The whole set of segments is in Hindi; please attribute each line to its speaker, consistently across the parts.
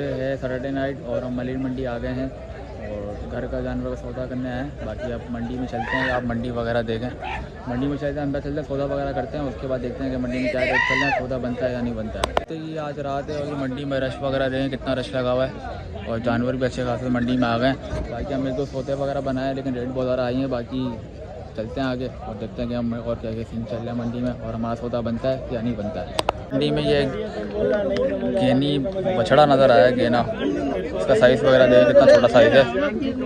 Speaker 1: है सैटरडे नाइट और हम मलिर मंडी आ गए हैं और घर का जानवर का सौदा करने आए हैं। बाकी अब मंडी में चलते हैं, आप मंडी वगैरह देखें। मंडी में चलते हैं, अंदर चलते हैं, सौदा वगैरह करते हैं। उसके बाद देखते हैं कि मंडी में क्या रेट चल रहा है, सौदा बनता है या नहीं बनता है। तो ये आज रात है और ये मंडी में रश वगैरह देखें कितना रश लगा हुआ है और जानवर भी अच्छे खासे मंडी में आ गए। बाकी हम 1-2 सौदे वगैरह बनाए लेकिन रेट बहुत ज़्यादा आई हैं। बाकी चलते हैं आगे और देखते हैं कि हम और क्या क्या सीन चल रहा है मंडी में और हमारा सौदा बनता है या नहीं बनता है। मंडी में ये गेनी बछड़ा नज़र आया, गेना, इसका साइज़ वगैरह देखें कितना छोटा साइज़ है।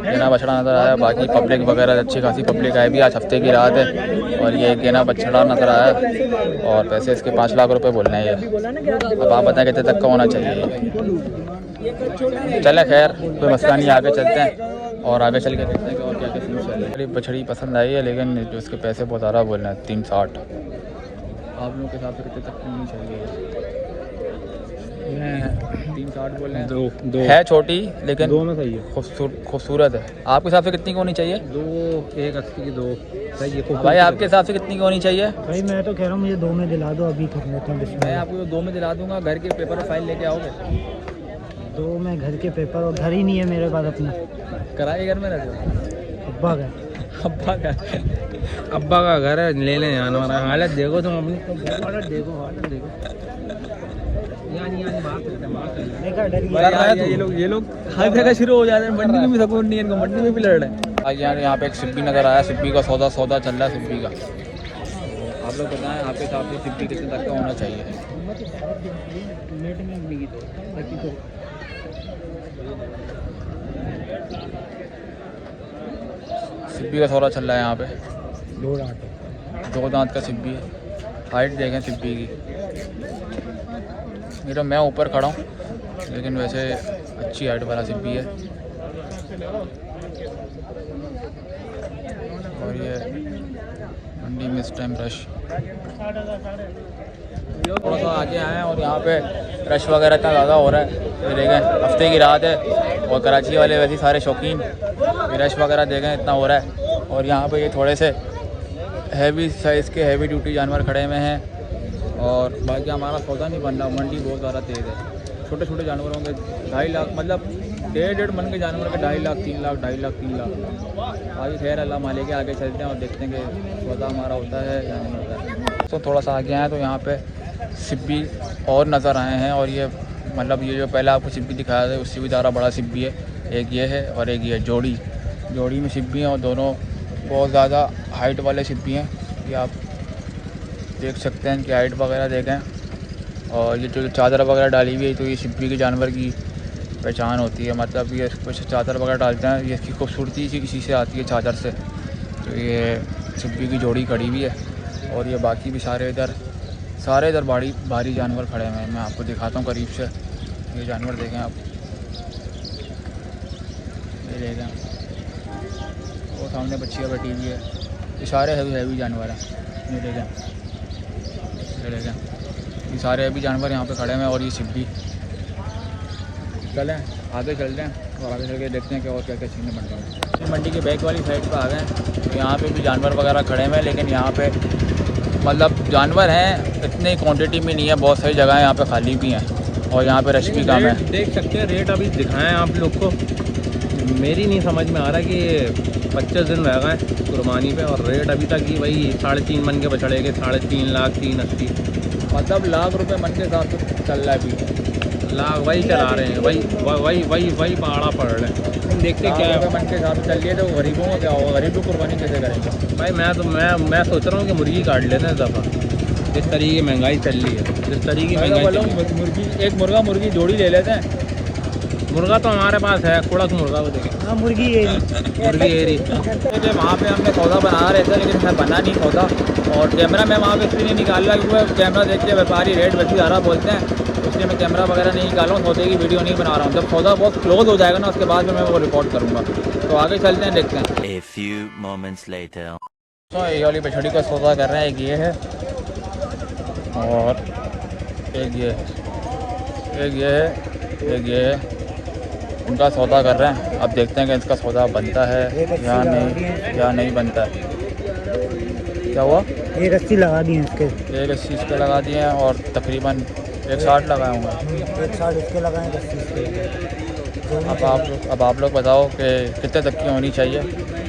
Speaker 1: गेना बछड़ा नज़र आया। बाकी पब्लिक वगैरह अच्छी खासी पब्लिक आई भी, आज हफ्ते की रात है और ये गेना बछड़ा नज़र आया और पैसे इसके 5 लाख रुपए बोल रहे हैं ये। अब आप बताएं कितने तक का होना चाहिए। चलें खैर, कोई मसला नहीं, आगे चलते हैं और आगे चल के देखते हैं कि और क्या क्या सीन चल रहा है। मेरी बछड़ी पसंद आई है लेकिन जो इसके पैसे बहुत ज़्यादा बोल रहे हैं, 360। आप लोगों के हिसाब से कितने तक होनी चाहिए? 360 बोल रहे हैं। दो है छोटी लेकिन
Speaker 2: दो में सही है,
Speaker 1: खूबसूरत है। आपके हिसाब से कितनी की होनी चाहिए?
Speaker 2: 180 की 2 सही है।
Speaker 1: भाई आपके हिसाब से कितनी की होनी चाहिए?
Speaker 2: भाई मैं तो कह रहा हूँ मुझे 2 में दिला दो, अभी कर लेते हैं।
Speaker 1: मैं आपको 2 में दिला दूंगा। घर के पेपर और फाइल लेके आओगे?
Speaker 2: 2 में घर के पेपर, और घर ही नहीं है मेरे पास अपना।
Speaker 1: कराए घर में रहते हो?
Speaker 2: अब्बा का
Speaker 1: अब्बा का घर है,
Speaker 2: ले लें जानवर। हालत देखो तुम अपनी, हालत देखो, हालत देखो।
Speaker 1: ये लोग हर जगह शुरू हो जाते हैं। मंडी में भी सकून नहीं है इनको, मंडी में भी लड़ रहे हैं। यहाँ पे एक सिब्बी नज़र आया, सिब्बी का सौदा चल रहा है सिब्बी का। आप लोग बताएं आपके हिसाब से सिब्बी कितने तक का होना चाहिए? सिब्बी का सौदा चल रहा है यहाँ पे। 2 दांत का सिब्बी है। हाइट देखें सिब्बी की। ये तो मैं ऊपर खड़ा हूँ लेकिन वैसे अच्छी हाइट वाला सिब्बी है। और ये मंडी में इस टाइम रश थोड़ा सा आगे आए हैं और यहाँ पे रश वगैरह इतना ज़्यादा हो रहा है। ये देखें हफ्ते की रात है और कराची वाले वैसे सारे शौकीन, ये रश वगैरह देखें इतना हो रहा है। और यहाँ पे ये थोड़े से हैवी साइज़ के हैवी ड्यूटी जानवर खड़े हुए हैं और बाकी हमारा सौदा नहीं बन रहा। मंडी बहुत ज़्यादा तेज़ है। छोटे छोटे जानवरों के 2.5 लाख, मतलब 1.5 मन के जानवर के 2.5 लाख 3 लाख 2.5 लाख 3 लाख। आगे खैर अल्लाह मालिक के आगे चलते हैं और देखते हैं कि सौदा हमारा होता है या नहीं होता है। तो थोड़ा सा आगे आए तो यहाँ पे सिब्बी और नज़र आए हैं और ये मतलब ये जो पहले आपको सिब्बी दिखाया था उससे भी ज़्यादा बड़ा सिब्बी है। एक ये है और एक ये जोड़ी में सिब्बी हैं और दोनों बहुत ज़्यादा हाइट वाले सिब्बी हैं। ये आप देख सकते हैं कि हाइट वगैरह देखें। और ये जो चादर वगैरह डाली हुई है तो ये सिब्बी के जानवर की पहचान होती है। मतलब ये कुछ चादर वगैरह डालते हैं, ये इसकी खूबसूरती इसी से आती है, चादर से। तो ये सिब्बी की जोड़ी खड़ी हुई है और ये बाकी भी सारे इधर भारी जानवर खड़े हुए हैं। मैं आपको दिखाता हूँ करीब से। ये जानवर देखें आप, ये देखें वो सामने बच्चियाँ बैठी हुई है। ये सारे हैवी जानवर हैं। ये देखें ये सारे अभी जानवर यहाँ पे खड़े हैं और ये सिब्बी। चलें आगे चलते हैं और आगे चल के देखते हैं कि और क्या क्या चीज़ें बन रही हैं। मंडी के बैक वाली साइड पर आ गए हैं तो यहाँ पे भी जानवर वगैरह खड़े हैं लेकिन यहाँ पे मतलब जानवर हैं इतनी क्वांटिटी में नहीं है। बहुत सारी जगह यहाँ पे खाली भी हैं और यहाँ पे रश भी कम है।
Speaker 2: देख सकते हैं रेट अभी दिखाएं आप लोग को। मेरी नहीं समझ में आ रहा कि 25 दिन रह गए कुर्बानी पे और रेट अभी तक ही वही 3.5 मन के बछड़े के 3.5 लाख 380,
Speaker 1: मतलब लाख रुपए मन के हिसाब से चल रहा है। अभी
Speaker 2: लाख वही चला रहे हैं, वही पहाड़ा पड़ रहे हैं। देखते क्या है
Speaker 1: मन के हिसाब से चल रही है तो गरीबों को क्या होगा? गरीब लोग कुर्बानी कैसे करेंगे?
Speaker 2: भाई मैं सोच रहा हूँ कि मुर्गी काट लेते हैं दफ़ा। जिस तरीके की महंगाई चल रही है, जिस तरीके की महंगाई,
Speaker 1: मुर्गी एक मुर्गी जोड़ी ले लेते हैं।
Speaker 2: मुर्गा तो हमारे पास है, कुड़क मुर्गा वो देखें। हाँ मुर्गी एरी
Speaker 1: वहाँ पे हमने सौदा बना रहे थे लेकिन मैं बना नहीं सौदा और कैमरा मैं वहाँ पे इसलिए नहीं निकाल रहा क्योंकि कैमरा देख के व्यापारी रेट वैसे ज़्यादा बोलते हैं, इसलिए मैं कैमरा वगैरह नहीं निकाल रहा हूँ। सौदे की वीडियो नहीं बना रहा हूँ। जब सौदा बहुत क्लोज हो जाएगा ना उसके बाद में मैं वो रिकॉर्ड करूँगा। तो आगे चलते हैं, देखते हैं। तो ये वाली बछड़ी का सौदा कर रहे हैं। एक ये है और एक ये है। उनका सौदा कर रहे हैं। अब देखते हैं कि इसका सौदा बनता है या नहीं बनता है। क्या हुआ?
Speaker 2: एक 80 लगा दिए इसके,
Speaker 1: एक 80 इसके लगा दिए हैं और तकरीबन 160 लगाए होंगे।
Speaker 3: 160 इसके लगाएं, 80 इसके लगाएं।
Speaker 1: अब आप लोग बताओ कि कितने तक की होनी चाहिए।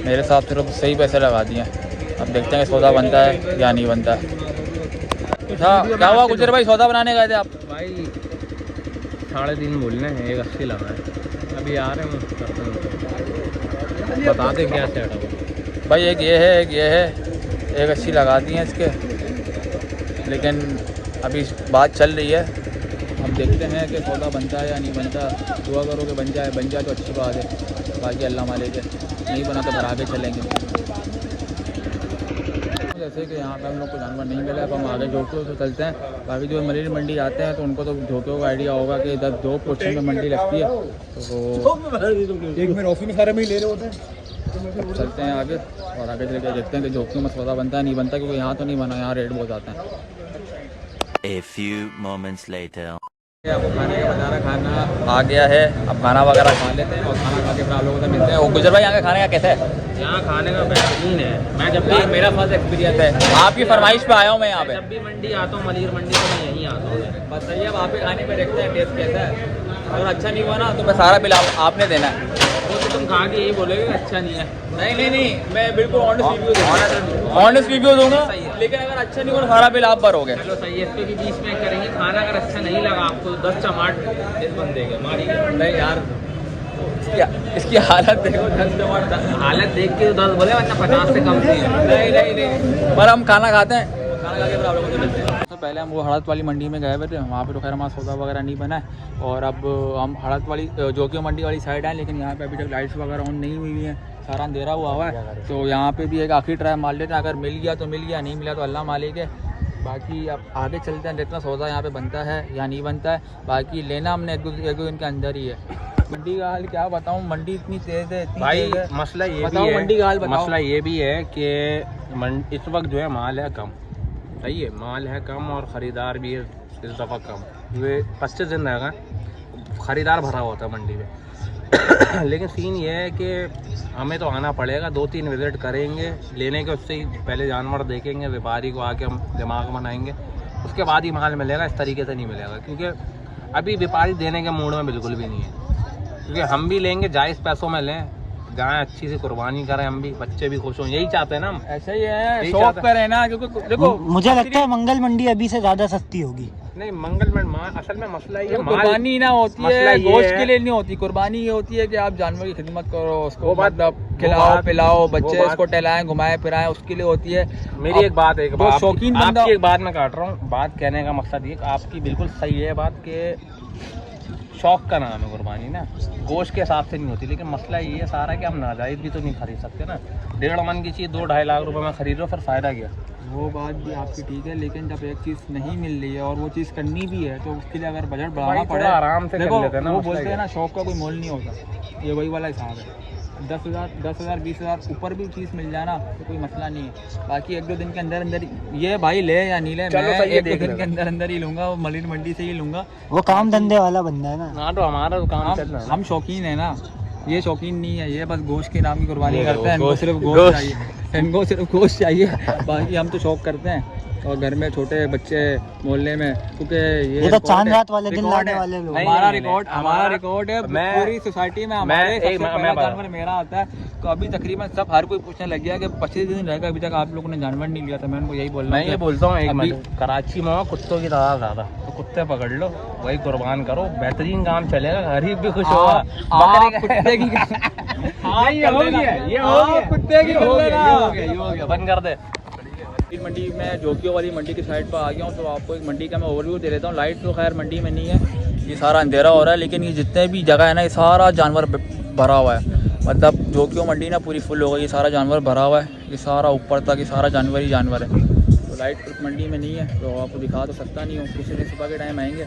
Speaker 1: मेरे हिसाब से तो सही पैसे लगा दिए। अब देखते हैं कि सौदा बनता है या नहीं बनता है। हाँ, क्या हुआ गुजर भाई, सौदा बनाने गए थे आप?
Speaker 2: भाई 3.5 बोलने हैं, 180 लगाए। अभी आ रहे हैं, करते हैं, बता दें क्या सेट होगा।
Speaker 1: भाई एक ये है, एक ये है, 180 लगा दिए हैं इसके, लेकिन अभी बात चल रही है। हम देखते हैं कि सौदा बनता है या नहीं बनता। दुआ करो कि बन जाए तो अच्छी बात है, बाकी अल्लाह मालिक है, नहीं बना तो फिर आगे चलेंगे। जैसे कि यहाँ पे हम लोग को जानवर नहीं मिला, अब हम आगे जोकियों से चलते हैं। बाकी जो मरीन मंडी आते हैं तो उनको तो जोकियों का आइडिया होगा कि इधर 2 पोर्शन में मंडी लगती है, तो
Speaker 3: एक में ऑफिस में सारे में ही ले रहे होते हैं।
Speaker 1: चलते हैं आगे और आगे चल के देखते हैं कि जोकियों में सौदा बनता है नहीं बनता, क्योंकि यहाँ तो नहीं बना, यहाँ रेट बहुत आता है।
Speaker 4: A few moments later.
Speaker 1: अब खाने का बाजार खाना आ गया है, अब खाना वगैरह खा लेते हैं और खाना खा के फिर आप लोगों से मिलते हैं। और गुजर भाई, यहाँ का खाने का कैसा है?
Speaker 2: यहाँ खाने का बेहतरीन है। मैं जब
Speaker 1: यार मेरा फर्स्ट एक्सपीरियंस है, आपकी फरमाइश पे आया हूँ मैं यहाँ पे।
Speaker 2: जब भी मंडी आता हूँ, मलिर मंडी, तो मैं यहीं आता हूँ।
Speaker 1: बस सही है, अब आप ही खाने पे देखते हैं टेस्ट कैसा है। अगर अच्छा नहीं हुआ ना तो मैं सारा बिल आपने देना है।
Speaker 2: वो तो तुम खा के यही बोलोगे कि अच्छा नहीं है।
Speaker 1: नहीं, मैं बिल्कुल ऑनेस्ट रिव्यू दूंगा, लेकिन अगर अच्छा नहीं हुआ तो सारा बिल आप भरोगे।
Speaker 2: चलो सही है, इसके भी बीच में करेंगे। खाना अगर अच्छा नहीं लगा आपको, 10 चमाट इस बंदे के मारी।
Speaker 1: नहीं यार, इसकी हालत देखो, 10 टमाटर
Speaker 2: हालत देख के 10 बोले, वरना 50 से कम नहीं है।
Speaker 1: नहीं, पर हम खाना खाते हैं, खाना खा के फिर आप लोगों से मिलते हैं। तो पहले हम वो हड़त वाली मंडी में गए हुए थे, वहाँ पे तो खैर हमारा सौदा वगैरह नहीं बना है। और अब हम हड़त वाली जोकियों मंडी वाली साइड आए, लेकिन यहाँ पे अभी तक लाइट्स वगैरह ऑन नहीं हुई है, सारा अंधेरा हुआ है। तो यहाँ पे भी एक आखिरी ट्राई मार लेते हैं, अगर मिल गया तो मिल गया, नहीं मिला तो अल्लाह मालिक है। बाकी अब आगे चलते हैं, देखते हैं सौदा यहाँ पे बनता है या नहीं बनता है। बाकी लेना हमने एक दो दिन के अंदर ही है। मंडी का हाल क्या बताऊँ, मंडी इतनी तेज़ है,
Speaker 2: भाई मसला ये
Speaker 1: बताओ,
Speaker 2: भी है,
Speaker 1: मंडी का हाल बताओ।
Speaker 2: मसला ये भी है कि इस वक्त जो है माल है कम, सही है, माल है कम और ख़रीदार भी है इस दफ़ा कम। वे 25 दिन रहेगा, ख़रीदार भरा होता है मंडी में। लेकिन सीन ये है कि हमें तो आना पड़ेगा, 2-3 विज़िट करेंगे लेने के, उससे ही पहले जानवर देखेंगे, व्यापारी को आके हम दिमाग बनाएंगे, उसके बाद ही माल मिलेगा। इस तरीके से नहीं मिलेगा, क्योंकि अभी व्यापारी देने के मूड में बिल्कुल भी नहीं है। क्योंकि हम भी लेंगे, जायज़ पैसों में लें, गाय अच्छी सी कुर्बानी करें, हम भी, बच्चे भी खुश हों, यही चाहते हैं ना हम।
Speaker 1: ऐसा ही है, शौक करें ना, क्योंकि देखो
Speaker 3: मुझे लगता है मंगल मंडी अभी से ज़्यादा सस्ती होगी।
Speaker 2: नहीं, मंगल में असल में मसला ये है,
Speaker 1: कुर्बानी ना होती है, गोश्त के लिए नहीं होती कुर्बानी। ये होती है कि आप जानवर की खिदमत करो, उसको मतलब खिलाओ पिलाओ, बच्चे उसको टहलाएं घुमाएं फिराएं, उसके लिए होती है।
Speaker 2: मेरी एक बात
Speaker 1: शौकीन बंदा,
Speaker 2: आपकी एक बात मैं काट रहा हूँ, बात कहने का मकसद ये, आपकी बिल्कुल सही है बात कि शौक का नाम है कुर्बानी ना, गोश्त के हिसाब से नहीं होती। लेकिन मसला ये है सारा कि हम नाजायज़ भी तो नहीं खरीद सकते ना। 1.5 मन की चीज़ 2-2.5 लाख रुपए में खरीद लो, फिर फ़ायदा क्या?
Speaker 1: वो बात भी आपकी ठीक है, लेकिन जब एक चीज़ नहीं मिल रही है और वो चीज़ करनी भी है, तो उसके लिए अगर बजट बढ़ाना पड़े,
Speaker 2: आराम से
Speaker 1: देखो
Speaker 2: कर लेते हैं ना।
Speaker 1: वो बोलते हैं ना, शौक का कोई मोल नहीं होता, ये वही वाला हिसाब है। 10,000 20,000 ऊपर भी चीज़ मिल जाए ना तो कोई मसला नहीं है। बाकी 1-2 दिन के अंदर अंदर ये भाई ले या नहीं ले, मैं 1-2 दिन के अंदर अंदर ही लूँगा, वो मलिर मंडी से ही लूँगा।
Speaker 3: वो काम धंधे वाला बंदा है ना।
Speaker 2: तो हमारा तो काम चल रहा है।
Speaker 1: हम शौकीन है ना, ये शौकीन नहीं है, ये बस गोश्त के नाम की कुर्बानी करते हैं। इनको सिर्फ गोश्त चाहिए, इनको सिर्फ गोश्त चाहिए, बाकी हम तो शौक करते हैं। और घर में छोटे बच्चे मोहल्ले में, क्योंकि ये
Speaker 3: तो चांद रात वाले दिन लाने वाले लोग।
Speaker 1: हमारा रिकॉर्ड है पूरी सोसाइटी में, हमारे सबसे पहला जानवर मेरा आता है। तो अभी तकरीबन सब हर कोई पूछने लग गया कि 25 दिन रहेगा, अभी तक आप लोगों ने जानवर नहीं लिया था। मैं उनको यही बोल रहा हूँ,
Speaker 2: मैं ये बोलता हूँ, एक कराची में कुत्तों की तादाद ज़्यादा, तो कुत्ते पकड़ लो, वही कुर्बान करो, बेहतरीन काम चलेगा, गरीब भी खुश होगा।
Speaker 1: कुत्ते की
Speaker 2: बंद कर दे।
Speaker 1: मंडी में जोकियों वाली मंडी की साइड पर आ गया हूँ, तो आपको एक मंडी का मैं ओवरव्यू दे देता हूँ। लाइट तो खैर मंडी में नहीं है, ये सारा अंधेरा हो रहा है, लेकिन ये जितने भी जगह है ना, ये सारा जानवर भरा हुआ है। मतलब जोकियों मंडी ना पूरी फुल हो गई, ये सारा जानवर भरा हुआ है, ये सारा ऊपर तक ये सारा जानवर ही जानवर है। तो लाइट उस मंडी में नहीं है, तो आपको दिखा तो सकता नहीं हूँ। किसी दिन सुबह के टाइम आएंगे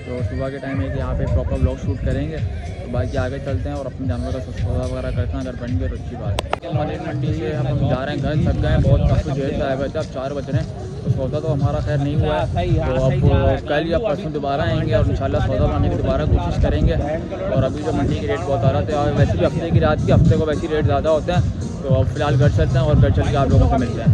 Speaker 1: तो सुबह के टाइम है कि यहाँ पे प्रॉपर व्लॉग शूट करेंगे। तो बाकी आगे चलते हैं और अपने जानवर का सौदा वगैरह करते हैं, अगर बन गए तो अच्छी बात है। मलिर मंडी से हम जा रहे हैं घर, थक गए, बहुत काफ़ी देर से आए हुए थे, अब 4 बज रहे हैं। तो सौदा तो हमारा खैर नहीं हुआ है, तो अब कल या परसों दोबारा आएंगे और इंशाल्लाह सौदा बनाने की दोबारा कोशिश करेंगे। और अभी तो मंडी की रेट बहुत आ रहा था, और वैसे भी हफ्ते की रात की हफ्ते को वैसे ही रेट ज़्यादा होते हैं। तो अब फिलहाल घर चलते हैं और घर चल के आप लोगों से मिलते हैं।